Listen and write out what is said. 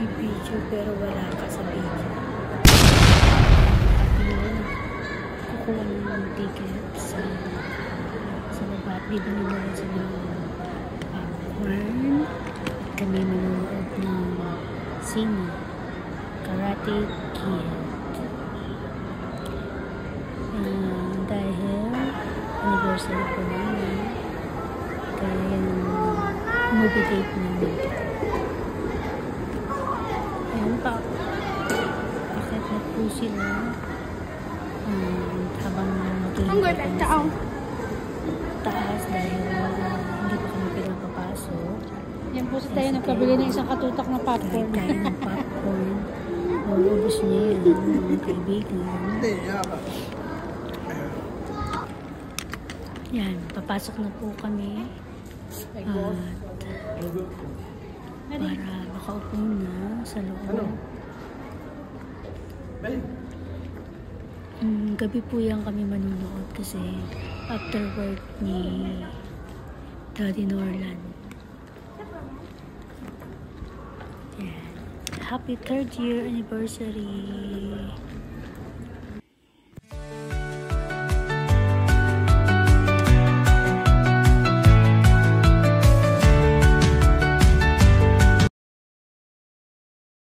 nagbibideo pero wala ka sa video. Kukuha ng ticket sa baba at bibili na rin sila popcorn. Kami manonood ng sine Karate Kid. Dahil anniversary po namin, kaya yan ang movie date namin. Ayan pa, bakit na po sila habang maghihintay sa taas dahil hindi pa kami pinapapasok. Yan po sa tayo nagpabili ng isang katutak na popcorn. Tayo ng popcorn. Maubos niya yan, mga kaibigan. Yan, papasok na po kami. At para makaupo na sa loob. Gabi po yan kami manunood kasi after work ni Daddy Norland. Yan. Happy 3rd year anniversary!